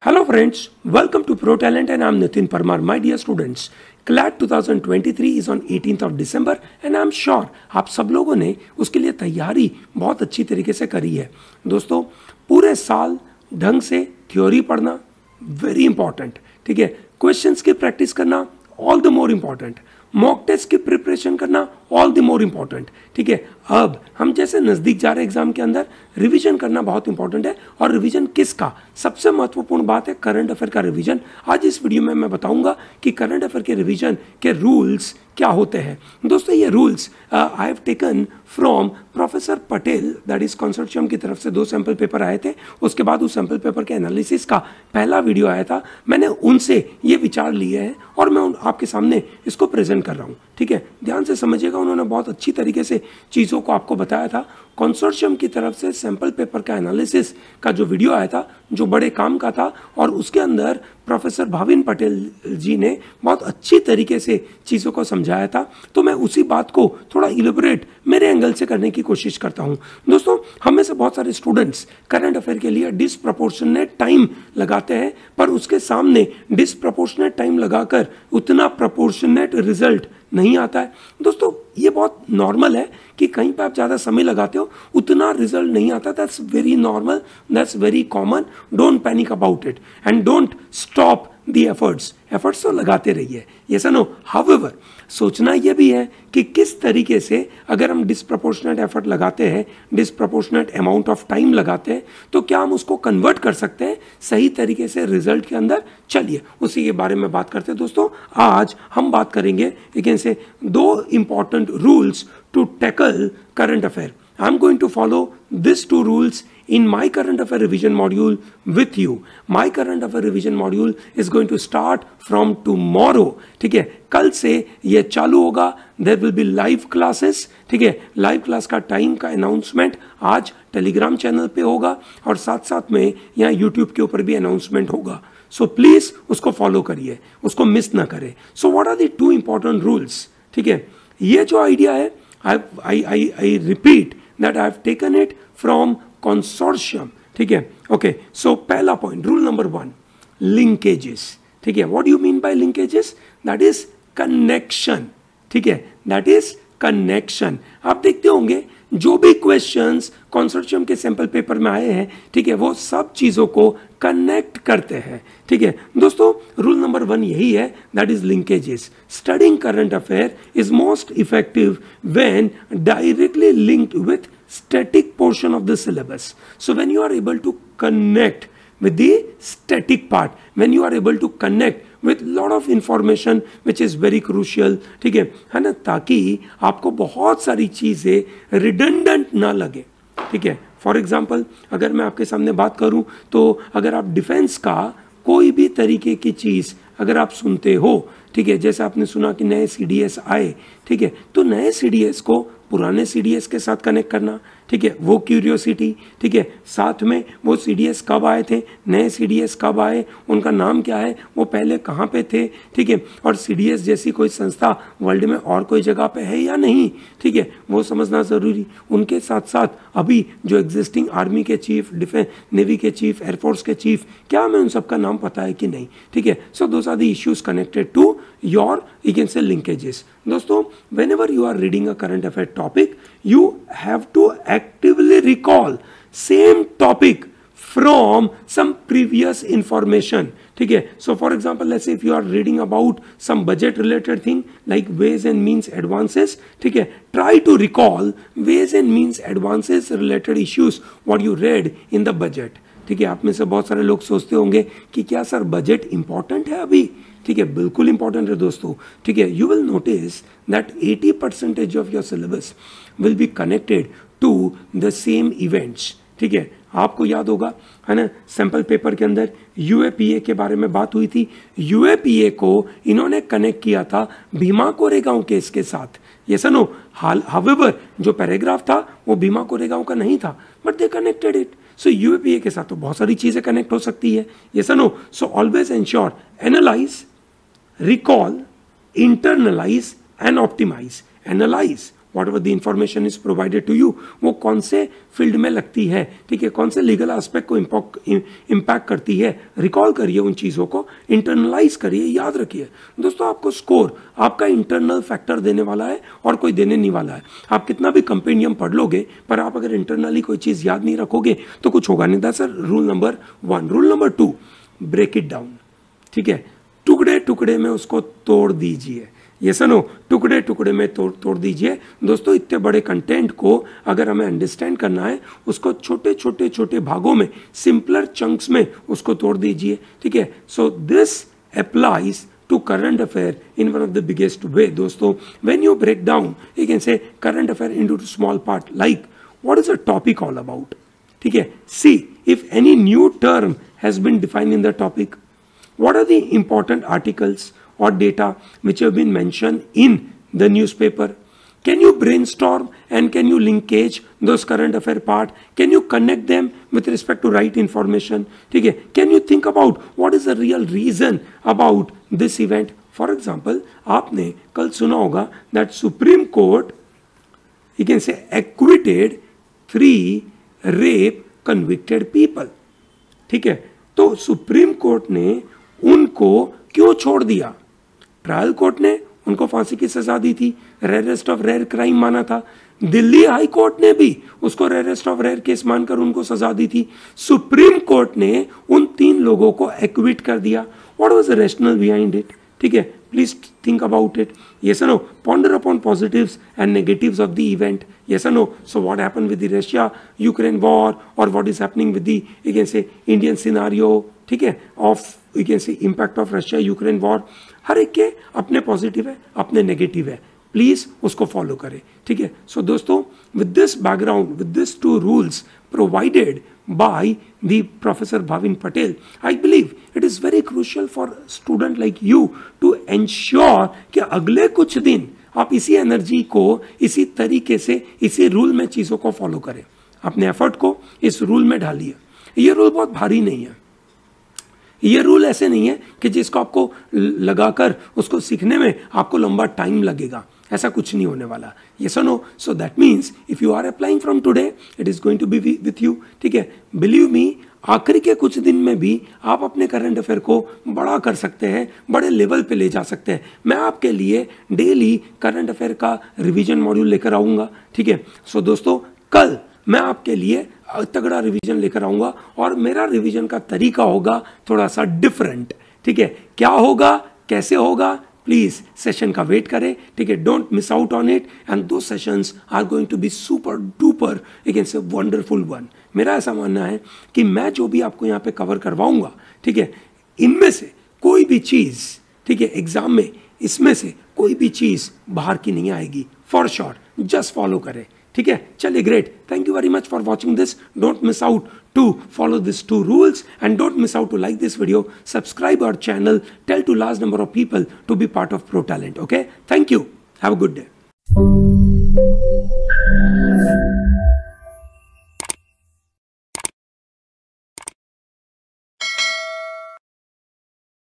Hello friends, welcome to Pro Talent and I'm Nitin Parmar. My dear students, CLAT 2023 is on 18th of December and I'm sure आप सब लोगों ने उसके लिए तैयारी बहुत अच्छी तरीके से करी है। दोस्तों, पूरे साल ढंग से थ्योरी पढ़ना वेरी इंपॉर्टेंट, ठीक है। क्वेश्चंस की प्रैक्टिस करना all the more important, mock test की प्रिपरेशन करना ऑल द मोर इम्पॉर्टेंट, ठीक है। अब हम जैसे नज़दीक जा रहे एग्जाम के अंदर रिवीजन करना बहुत इंपॉर्टेंट है। और रिवीजन किसका? सबसे महत्वपूर्ण बात है करंट अफेयर का रिवीजन। आज इस वीडियो में मैं बताऊंगा कि करंट अफेयर के रिवीजन के रूल्स क्या होते हैं। दोस्तों, ये rules I have taken from professor Patel, that is consortium की तरफ से 2 सैंपल पेपर आए थे। उसके बाद उस सैंपल पेपर के एनालिसिस का पहला वीडियो आया था, मैंने उनसे ये विचार लिए हैं और मैं आपके सामने इसको प्रेजेंट कर रहा हूँ, ठीक है। ध्यान से समझिएगा, उन्होंने बहुत अच्छी तरीके से चीज़ों को आपको बताया था। कंसोर्शियम की तरफ से सैंपल पेपर का एनालिसिस का जो वीडियो आया था, जो बड़े काम का था, और उसके अंदर प्रोफेसर भाविन पटेल जी ने बहुत अच्छी तरीके से चीज़ों को समझाया था। तो मैं उसी बात को थोड़ा इलेबोरेट मेरे एंगल से करने की कोशिश करता हूँ। दोस्तों, हम में से बहुत सारे स्टूडेंट्स करंट अफेयर के लिए डिसप्रपोर्शनेट टाइम लगाते हैं, पर उसके सामने डिसप्रपोर्शनेट टाइम लगाकर उतना प्रपोर्शनेट रिजल्ट नहीं आता है। दोस्तों, ये बहुत नॉर्मल है कि कहीं पर आप ज़्यादा समय लगाते हो उतना रिजल्ट नहीं आता। That's very normal, that's very common. Don't panic about it and don't stop the efforts तो लगाते रहिए, यस नो। हाउएवर, सोचना यह भी है कि किस तरीके से अगर हम डिसप्रपोर्शनेट एफर्ट लगाते हैं, डिसप्रपोर्शनेट अमाउंट ऑफ टाइम लगाते हैं, तो क्या हम उसको कन्वर्ट कर सकते हैं सही तरीके से रिजल्ट के अंदर। चलिए उसी के बारे में बात करते हैं। दोस्तों, आज हम बात करेंगे again से 2 important rules to tackle current affair. I'm going to follow these 2 rules in my current affair revision module with you. My current affair revision module is going to start from tomorrow, ठीक है। कल से ये चालू होगा। There will be live classes, ठीक है। Live class का टाइम का अनाउंसमेंट आज टेलीग्राम चैनल पे होगा और साथ साथ में यहाँ यूट्यूब के ऊपर भी अनाउंसमेंट होगा। सो प्लीज उसको फॉलो करिए, उसको मिस ना करें। So what are the 2 important rules, ठीक है। ये जो आइडिया है, I repeat that I have taken it from consortium, ठीक है। ओके, सो पहला पॉइंट, रूल नंबर 1, लिंकेजेस, ठीक है। What do you mean by linkages? That is connection, ठीक है। That is connection. आप देखते होंगे जो भी क्वेश्चंस कंसोर्शियम के सैंपल पेपर में आए हैं, ठीक है, वो सब चीजों को कनेक्ट करते हैं, ठीक है। दोस्तों, रूल नंबर 1 यही है, that is linkages. Studying current affair is most effective when directly linked with static portion of the syllabus. So when you are able to connect with the static part, when you are able to connect with lot of information which is very crucial, ठीक है ना, ताकि आपको बहुत सारी चीज़ें redundant ना लगे, ठीक है। फॉर एग्जाम्पल, अगर मैं आपके सामने बात करूं तो अगर आप डिफेंस का कोई भी तरीके की चीज़ अगर आप सुनते हो, ठीक है, जैसे आपने सुना कि नए CDS आए, ठीक है, तो नए CDS को पुराने CDS के साथ कनेक्ट करना, ठीक है, वो क्यूरियोसिटी, ठीक है। साथ में वो CDS कब आए थे, नए CDS कब आए, उनका नाम क्या है, वो पहले कहाँ पे थे, ठीक है, और CDS जैसी कोई संस्था वर्ल्ड में और कोई जगह पे है या नहीं, ठीक है, वो समझना ज़रूरी। उनके साथ साथ अभी जो एग्जिस्टिंग आर्मी के चीफ, डिफेंस नेवी के चीफ, एयरफोर्स के चीफ, क्या हमें उन सबका नाम पता है कि नहीं, ठीक है। So those are the issues connected to your, you can say, linkages. दोस्तों, whenever you are reading a current affair topic, you have to actively recall same topic from some previous information, ठीक है। So for example, let's say if you are reading about some budget related thing like ways and means advances, ठीक है, try to recall ways and means advances related issues what you read in the budget, ठीक है। आप में से बहुत सारे लोग सोचते होंगे कि क्या सर बजट इंपॉर्टेंट है अभी, ठीक है, बिल्कुल इंपॉर्टेंट है दोस्तों, ठीक है। You will notice that 80% of your syllabus will be connected to the same events, ठीक है। आपको याद होगा, है ना, सैंपल पेपर के अंदर UAPA के बारे में बात हुई थी। UAPA को इन्होंने कनेक्ट किया था भीमा कोरेगांव केस के साथ, यस नो। हाउएवर जो पैराग्राफ था वो भीमा कोरेगांव का नहीं था, but they connected it. So UAPA के साथ तो बहुत सारी चीज़ें कनेक्ट हो सकती है, yes no. So always ensure, analyse, recall, internalize and optimize. Analyze whatever the information is provided to you वो कौन से फील्ड में लगती है, ठीक है, कौन से लीगल एस्पेक्ट को इम्पैक्ट करती है, रिकॉल करिए उन चीज़ों को, इंटरनलाइज करिए, याद रखिए दोस्तों। आपको स्कोर आपका इंटरनल फैक्टर देने वाला है और कोई देने नहीं वाला है। आप कितना भी कंपेंडियम पढ़ लोगे पर आप अगर इंटरनली कोई चीज़ याद नहीं रखोगे तो कुछ होगा नहीं। That's rule number 1। Rule number 2, break it down, ठीक है, टुकड़े टुकड़े में उसको तोड़ दीजिए। ये सुनो, टुकड़े टुकड़े में तोड़ दीजिए दोस्तों। इतने बड़े कंटेंट को अगर हमें अंडरस्टैंड करना है उसको छोटे छोटे छोटे भागों में, सिंपलर चंक्स में उसको तोड़ दीजिए, ठीक है। So this applies to current affair in one of the biggest way दोस्तों। when you break down you can say current affair into small part, like what is a topic all about, ठीक है। see if any new term has been defined in the topic, what are the important articles or data which have been mentioned in the newspaper, can you brainstorm and can you linkage those current affair part, can you connect them with respect to right information, ठीक है। can you think about what is the real reason about this event, for example आपने कल सुना होगा that Supreme Court you can say acquitted 3 rape convicted people, ठीक है। तो supreme court ने उनको क्यों छोड़ दिया? ट्रायल कोर्ट ने उनको फांसी की सजा दी थी, रेयरेस्ट ऑफ रेयर क्राइम माना था। दिल्ली हाई कोर्ट ने भी उसको रेयरेस्ट ऑफ रेयर केस मानकर उनको सजा दी थी। सुप्रीम कोर्ट ने उन 3 लोगों को एक्विट कर दिया। What was the rationale behind it, ठीक है, please think about it. Yes और no, ponder upon positives and negatives of the event. Yes और no, so what happened with the Russia Ukraine war और what is happening with the you can say Indian scenario, ठीक है, of you can say impact of Russia Ukraine war. हर एक के अपने positive है, अपने नेगेटिव है, प्लीज उसको फॉलो करें, ठीक है। सो दोस्तों, with this background, with this 2 rules provided by the professor Bhavin Patel, I believe it is very crucial for student like you to ensure कि अगले कुछ दिन आप इसी एनर्जी को, इसी तरीके से, इसी रूल में चीजों को फॉलो करें। अपने एफर्ट को इस रूल में ढालिए। ये रूल बहुत भारी नहीं है, ये रूल ऐसे नहीं है कि जिसको आपको लगाकर उसको सीखने में आपको लंबा टाइम लगेगा, ऐसा कुछ नहीं होने वाला। यस और no, so that means if you are applying from today it is going to be with you, ठीक है। बिलीव मी, आखिरी के कुछ दिन में भी आप अपने करंट अफेयर को बड़ा कर सकते हैं, बड़े लेवल पे ले जा सकते हैं। मैं आपके लिए डेली करंट अफेयर का रिवीजन मॉड्यूल लेकर आऊँगा, ठीक है। सो दोस्तों, कल मैं आपके लिए तगड़ा रिवीजन लेकर आऊँगा और मेरा रिवीजन का तरीका होगा थोड़ा सा डिफरेंट, ठीक है। क्या होगा, कैसे होगा, प्लीज सेशन का वेट करें, ठीक है। Don't miss out on it and two sessions are going to be super duper you can say wonderful one. मेरा ऐसा मानना है कि मैं जो भी आपको यहाँ पे कवर करवाऊंगा, ठीक है, इनमें से कोई भी चीज़, ठीक है, एग्जाम में इसमें से कोई भी चीज़ बाहर की नहीं आएगी, फॉर श्योर। जस्ट फॉलो करें, ठीक है। चलिए, great, thank you very much for watching this. Don't miss out to follow these 2 rules and don't miss out to like this video, subscribe our channel, tell to large number of people to be part of Pro Talent, okay? Thank you, have a good day.